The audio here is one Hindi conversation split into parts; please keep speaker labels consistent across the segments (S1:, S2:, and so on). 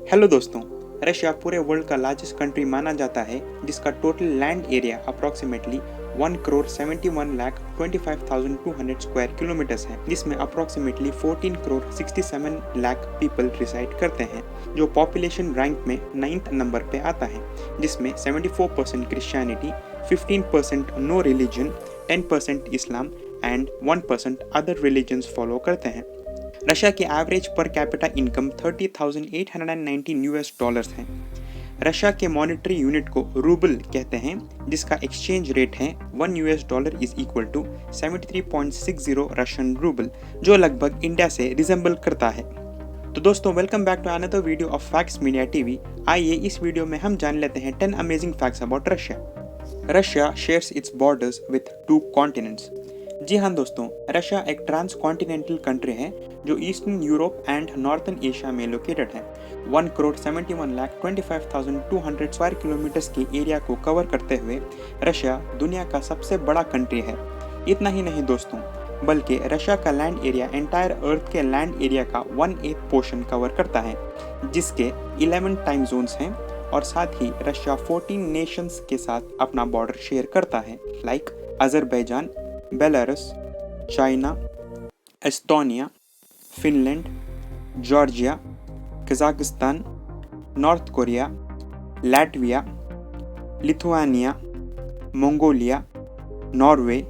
S1: हेलो दोस्तों, रशिया पूरे वर्ल्ड का लार्जेस्ट कंट्री माना जाता है जिसका total land area approximately 1,71,25,200 square kilometres है, जिसमें अप्रोक्सीमेटली 14,67,00,000 पीपल रिसाइड करते हैं, जो पॉपुलेशन रैंक में 9th नंबर पे आता है, जिसमें 74% क्रिश्चियनिटी, 15% नो रिलीजन, 10% इस्लाम एंड 1% अदर रिलीजन्स फॉलो करते हैं। रशिया की एवरेज पर कैपिटा इनकम $30,819 है। रशिया के मॉनेटरी यूनिट को रूबल कहते हैं, जिसका एक्सचेंज रेट है $1 is equal to 73.60 Russian rouble, जो लगभग इंडिया से रिजेंबल करता है। तो दोस्तों, welcome back to another video of facts media TV. आइए इस वीडियो में हम जान लेते हैं 10 amazing facts about Russia. Russia shares its borders with 2 continents. जी हाँ दोस्तों, रशिया एक ट्रांस कॉन्टिनेंटल कंट्री है जो eastern Europe and northern Asia में लोकेटेड है। 1,71,25,200 स्क्वायर किलोमीटर्स के एरिया को कवर करते हुए रशिया दुनिया का सबसे बड़ा कंट्री है। इतना ही नहीं दोस्तों, बल्कि रशिया का लैंड एरिया एंटायर अर्थ के लैंड एरिया का 1/8 पोर्शन कवर करता है, जिसके 11 टाइम जोन्स हैं, और साथ ही रशिया 14 नेशंस के साथ अपना बॉर्डर शेयर करता है, like Azerbaijan, Belarus, China, Estonia, Finland, Georgia, Kazakhstan, North Korea, Latvia, Lithuania, Mongolia, Norway,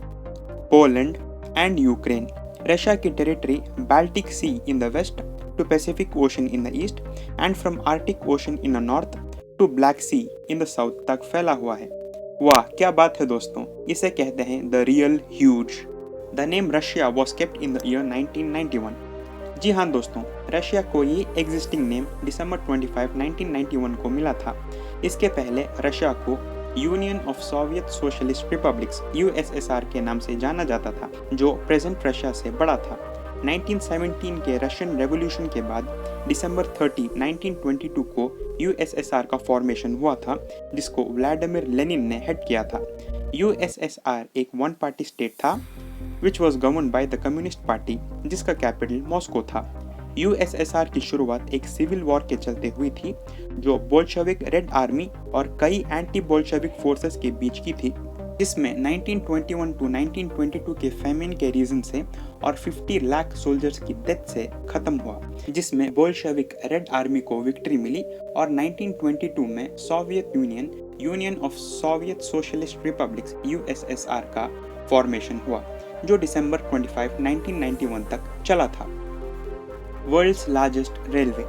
S1: Poland and Ukraine. Russia की territory Baltic sea in the west to Pacific ocean in the east and from Arctic ocean in the north to Black sea in the south तक फैला हुआ है। वाह क्या बात है दोस्तों, इसे कहते हैं the real huge. The name Russia was kept in the year 1991। जी हाँ दोस्तों, रशिया को ये एग्जिस्टिंग नेम दिसंबर 25, 1991 को मिला था। इसके पहले रशिया को union of Soviet Socialist Republics USSR के नाम से जाना जाता था, जो प्रेजेंट रशिया से बड़ा था। 1917 के रशियन रेवोल्यूशन के बाद दिसंबर 30, 1922 को USSR का फॉर्मेशन हुआ था, जिसको व्लादिमीर लेनिन ने हेड किया था। USSR एक वन पार्टी स्टेट था which was governed by the communist party, जिसका कैपिटल मॉस्को था। USSR की शुरुआत एक सिविल वॉर के चलते हुई थी, जो बोल्शेविक रेड आर्मी और कई एंटी बोल्शेविक फोर्सेस के बीच की थी। इसमें 1921 टू 1922 के फेमिन के रीजन से और 50 लाख सोल्जर्स की डेथ से खत्म हुआ, जिसमें बोल्शेविक रेड आर्मी को विक्ट्री मिली, और 1922 में Soviet Union of Soviet Socialist Republics USSR का फॉर्मेशन हुआ, जो दिसंबर 25, 1991 तक चला था। World's largest railway.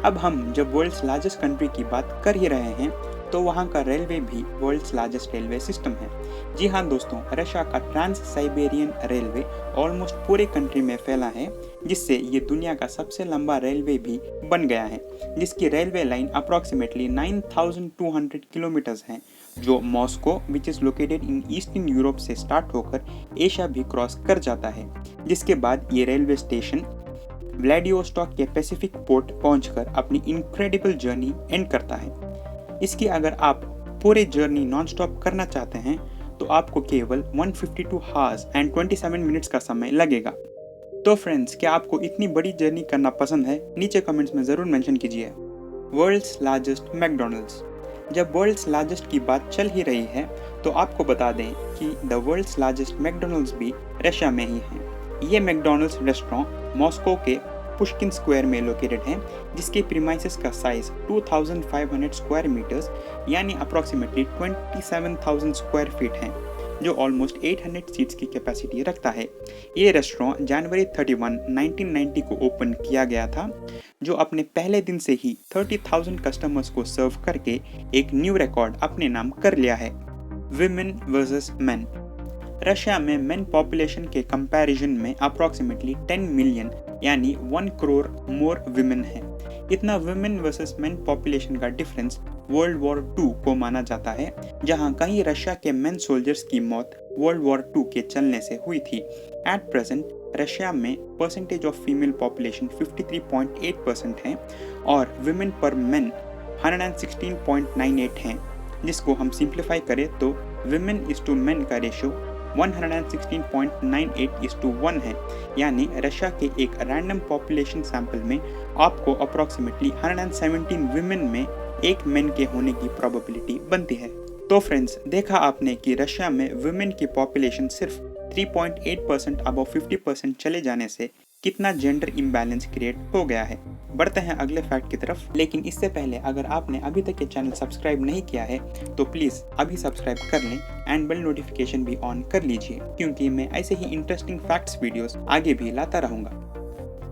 S1: अब हम जब वर्ल्ड्स लार्जेस्ट कंट्री की बात कर ही रहे हैं, तो वहाँ का रेलवे भी वर्ल्ड्स लार्जेस्ट रेलवे सिस्टम है। जी हाँ दोस्तों, रशिया का ट्रांस साइबेरियन रेलवे ऑलमोस्ट पूरे कंट्री में फैला है, जिससे ये दुनिया का सबसे लंबा रेलवे भी बन गया है, जिसकी रेलवे लाइन अप्रोक्सीमेटली 9,200 किलोमीटर्स है, जो Moscow which is located in eastern Europe से स्टार्ट होकर एशिया भी क्रॉस कर जाता है। जिसके बाद ये रेलवे स्टेशन व्लादिवोस्टॉक के पैसिफिक पोर्ट पहुंचकर अपनी इनक्रेडिबल जर्नी एंड करता है। इसकी अगर आप पूरे जर्नी नॉन स्टॉप करना चाहते हैं तो आपको केवल 152 हावर्स एंड 27 मिनट्स का समय लगेगा। तो फ्रेंड्स, क्या आपको इतनी बड़ी जर्नी करना पसंद है? नीचे कमेंट्स में ज़रूर मेंशन कीजिए। World's largest McDonald's. जब वर्ल्ड्स लार्जेस्ट की बात चल ही रही है, तो आपको बता दें कि द वर्ल्ड्स लार्जेस्ट मैकडॉनल्ड्स भी रशिया में ही है। ये मैकडॉनल्ड्स रेस्टोरेंट मॉस्को के पुष्किन स्क्वायर में लोकेटेड है, जिसके प्रीमाइसेस का साइज 2500 स्क्वायर मीटर्स यानी अप्रोक्सीमेटली 27,000 स्क्वायर फीट है, जो ऑलमोस्ट 800 सीट्स की कैपेसिटी रखता है। ये रेस्टोरेंट जनवरी 31, 1990 को ओपन किया गया था, जो अपने पहले दिन से ही 30,000 कस्टमर्स को सर्व करके एक न्यू रिकॉर्ड अपने नाम कर लिया है। Women versus main. रशिया में मेन पॉपुलेशन के कंपैरिजन में अप्रोक्सीमेटली 10 मिलियन यानी 1 करोड़ मोर विमेन है। इतना विमेन वर्सेस मेन पॉपुलेशन का डिफरेंस वर्ल्ड वॉर 2 को माना जाता है, जहां कई रशिया के मेन सोल्जर्स की मौत वर्ल्ड वॉर 2 के चलने से हुई थी। एट प्रेजेंट रशिया में परसेंटेज ऑफ फीमेल पॉपुलेशन 53.8% है और विमेन पर मेन 116.98 हैं, जिसको हम सिंप्लीफाई करें तो विमेन इज टू मेन का रेशियो 116.98:1 है, यानी रशिया के एक रैंडम पॉपुलेशन सैंपल में आपको अप्रॉक्सीमेटली 117 विमेन में एक मेन के होने की प्रोबेबिलिटी बनती है। तो फ्रेंड्स, देखा आपने कि रशिया में वुमेन की पॉपुलेशन सिर्फ 3.8% अबव 50% चले जाने से कितना जेंडर इम्बैलेंस क्रिएट हो गया है। बढ़ते हैं अगले फैक्ट की तरफ, लेकिन इससे पहले अगर आपने अभी तक ये चैनल सब्सक्राइब नहीं किया है तो प्लीज़ अभी सब्सक्राइब कर लें एंड बेल नोटिफिकेशन भी ऑन कर लीजिए, क्योंकि मैं ऐसे ही इंटरेस्टिंग फैक्ट्स वीडियोस आगे भी लाता रहूँगा।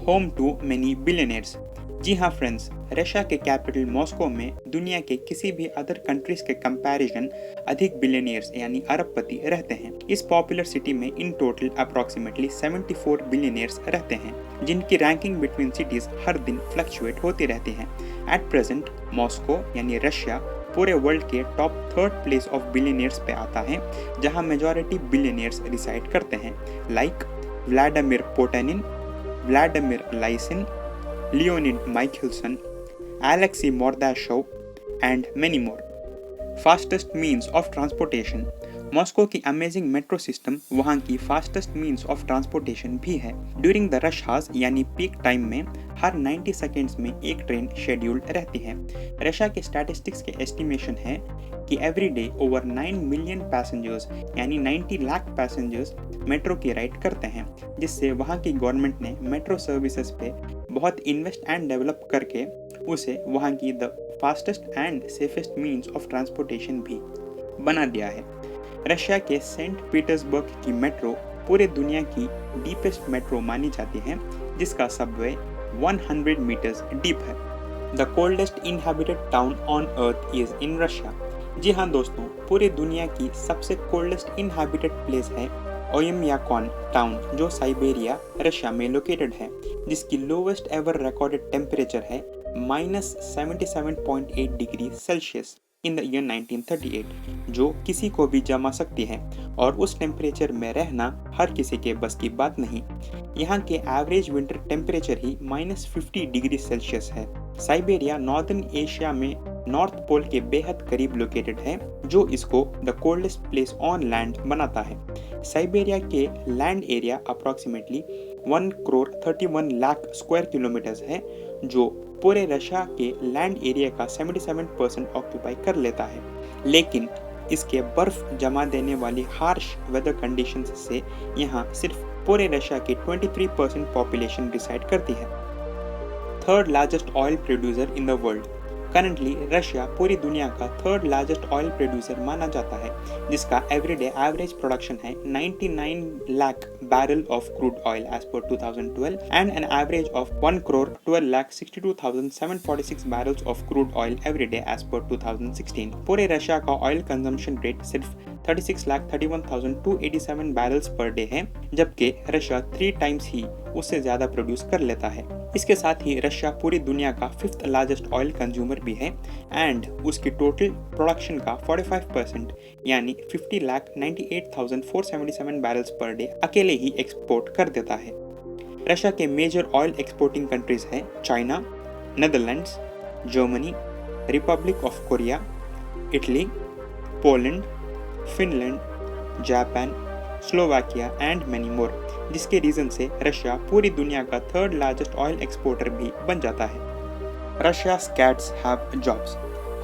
S1: Home to many billionaires. जी हाँ फ्रेंड्स, रशिया के कैपिटल मॉस्को में दुनिया के किसी भी अदर कंट्रीज के कंपैरिजन अधिक बिलियनियर्स यानी अरबपति रहते हैं। इस पॉपुलर सिटी में इन टोटल अप्रॉक्सीमेटली 74 बिलियनियर्स रहते हैं, जिनकी रैंकिंग बिटवीन सिटीज हर दिन फ्लक्चुएट होती रहती है। एट प्रेजेंट मॉस्को यानी रशिया पूरे वर्ल्ड के top 3rd place of billionaires पे आता है, जहां मेजॉरिटी बिलियनियर्स रिसाइड करते हैं, like Vladimir Putin, Vladimir lysine, Leonid Michelson, Alexei Mordashov, and many more. Fastest means of transportation. Moscow की अमेजिंग मेट्रो सिस्टम वहाँ की फास्टेस्ट मीन्स ऑफ ट्रांसपोर्टेशन भी है। ड्यूरिंग द रश हार्स यानी पीक टाइम में हर 90 सेकेंड्स में एक ट्रेन शेड्यूल्ड रहती है। रशिया के स्टैटिस्टिक्स के एस्टिमेशन है कि every day over 9 million passengers यानी 90 लाख पैसेंजर्स मेट्रो की राइड करते हैं, जिससे वहाँ की गवर्नमेंट ने मेट्रो सर्विसेज पे बहुत इन्वेस्ट एंड डेवलप करके उसे वहाँ की the fastest and safest means of transportation भी बना दिया है। रशिया के सेंट पीटर्सबर्ग की मेट्रो पूरे दुनिया की डीपेस्ट मेट्रो मानी जाती है, जिसका सबवे 100 मीटर्स डीप है। The coldest inhabited town on earth is in Russia. जी हाँ दोस्तों, पूरी दुनिया की सबसे कोल्डेस्ट इनहैबिटेड प्लेस है ओयम्याकॉन टाउन, जो साइबेरिया रशिया में लोकेटेड है, जिसकी लोवेस्ट एवर रिकॉर्डेड टेम्परेचर है -77.8 degree Celsius in the year 1938, जो किसी को भी जमा सकती है, और उस टेम्परेचर में रहना हर किसी के बस की बात नहीं। यहाँ के एवरेज विंटर टेम्परेचर ही -50 डिग्री सेल्सियस है। साइबेरिया नॉर्दर्न एशिया में नॉर्थ पोल के बेहद करीब लोकेटेड है, जो इसको the coldest place on land बनाता है। साइबेरिया के land area approximately 1,31,00,000 square kilometres है, जो पूरे रशिया के लैंड एरिया का 77% ऑक्यूपाई कर लेता है। लेकिन इसके बर्फ जमा देने वाली हार्श वेदर कंडीशंस से यहाँ सिर्फ पूरे रशिया की 23% पॉपुलेशन रिसाइड करती है। 3rd largest oil producer in the world. Currently Russia पूरी दुनिया का 3rd लार्जेस्ट ऑयल प्रोड्यूसर माना जाता है, जिसका एवरीडे एवरेज प्रोडक्शन है 99 lakh barrel of crude oil as per 2012 and an average of 1,12,62,746 barrels of crude oil everyday as per 2016। पूरे रशिया का ऑयल कंजम्पशन रेट सिर्फ 36,31,287 बैरल्स पर डे है, जबकि रशिया 3 टाइम्स ही उससे ज्यादा प्रोड्यूस कर लेता है। इसके साथ ही रशिया पूरी दुनिया का 5th लार्जेस्ट ऑयल कंज्यूमर भी है एंड उसकी टोटल प्रोडक्शन का 45% यानी 50,98,477 बैरल्स पर डे अकेले ही एक्सपोर्ट कर देता है। रशिया के मेजर ऑयल एक्सपोर्टिंग कंट्रीज हैं China, Netherlands, Germany, Republic of Korea, Italy, Poland, Finland, Japan, Slovakia and many more, जिसके रीजन से रशिया पूरी दुनिया का 3rd लार्जेस्ट ऑयल एक्सपोर्टर भी बन जाता है। रशिया's cats have jobs।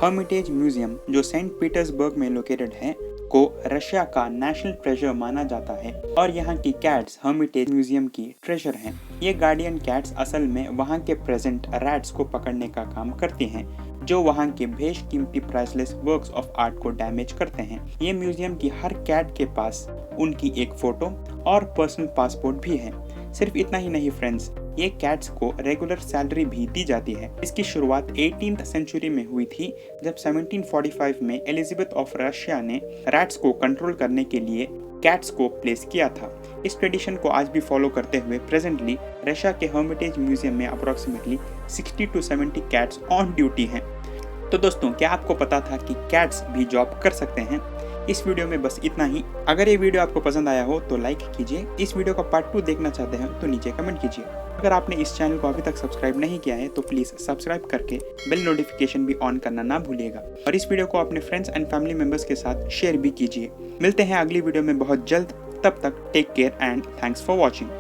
S1: Hermitage museum, जो सेंट पीटर्सबर्ग में लोकेटेड है, को रशिया का नेशनल ट्रेजर माना जाता है, और यहाँ की कैट्स हर्मिटेज म्यूजियम की ट्रेजर हैं। ये गार्डियन कैट्स असल में वहाँ के प्रेजेंट रैट्स को पकड़ने का काम करती हैं, जो वहाँ के बेशकीमती प्राइसलेस वर्क्स ऑफ आर्ट को डैमेज करते हैं। ये म्यूजियम की हर कैट के पास उनकी एक फोटो और पर्सनल पासपोर्ट भी है। सिर्फ इतना ही नहीं फ्रेंड्स, ये कैट्स को रेगुलर सैलरी भी दी जाती है। इसकी शुरुआत 18th सेंचुरी में हुई थी, जब 1745 में एलिजाबेथ ऑफ रशिया ने रैट्स को कंट्रोल करने के लिए कैट्स को प्लेस किया था। इस ट्रेडिशन को आज भी फॉलो करते हुए प्रेजेंटली रशिया के हर्मिटेज म्यूजियम में approximately 60 to 70 cats on duty हैं। तो दोस्तों, क्या आपको पता था कि कैट्स भी जॉब कर सकते हैं? इस वीडियो में बस इतना ही। अगर ये वीडियो आपको पसंद आया हो तो लाइक कीजिए। इस वीडियो का पार्ट 2 देखना चाहते हैं तो नीचे कमेंट कीजिए। अगर आपने इस चैनल को अभी तक सब्सक्राइब नहीं किया है तो प्लीज़ सब्सक्राइब करके बेल नोटिफिकेशन भी ऑन करना ना भूलिएगा, और इस वीडियो को अपने फ्रेंड्स एंड फैमिली मेंबर्स के साथ शेयर भी कीजिए। मिलते हैं अगली वीडियो में बहुत जल्द। तब तक take care and thanks for watching.